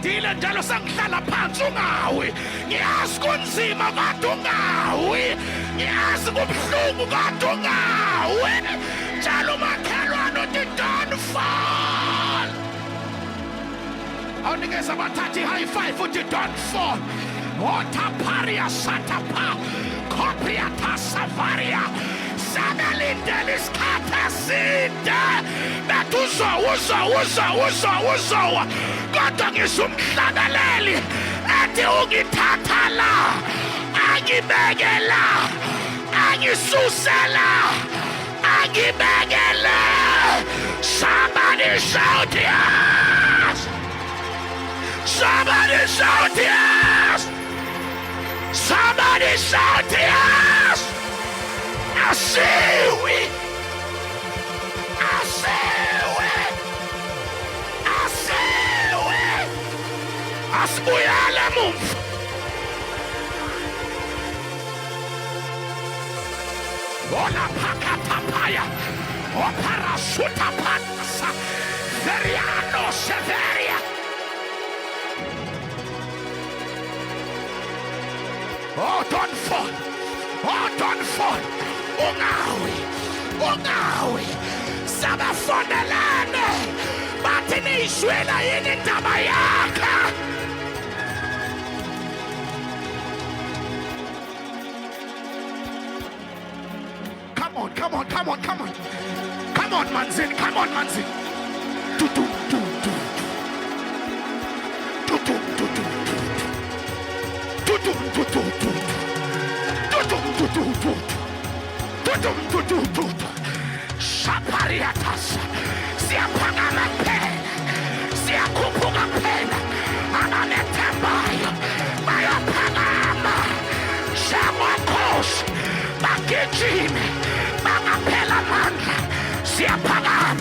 ngishadile njalo sengihlala phansi ungawi. Ngiyazi kunzima kodwa ungawi. Ngiyazi kubuhlungu kodwa ungawi. Njalo makhelwane uthi don't fall. Awunikeza abathathi high five uthi don't fall. Otaparia satapa. Kopiata savaria. Sabalindele isikhathi eside. Bethi uzowa. Kodwa ngisumhlakaleli ethi ungithatha la, angibeke la, angisusela la, angibeke la. Somebody shout yes! Somebody shout yes! Somebody shout yes! I see it! I see it! I see it! Asibuyele emuva. Ola pakatapaya. Oparasuta panasa. Veriano severia. Oh, don't fall. Oh, don't fall. Ungawi. Sabafonelane. Bathi niyishwela yini indaba yakhe. Come on, Manzin. Shapariatas. Siyaphakama phela. Siyakhuphuka phela. Abanethembayo bayaphakama. Shakwakhosha bagijime. Bangaphela amandla. Siyaphakama.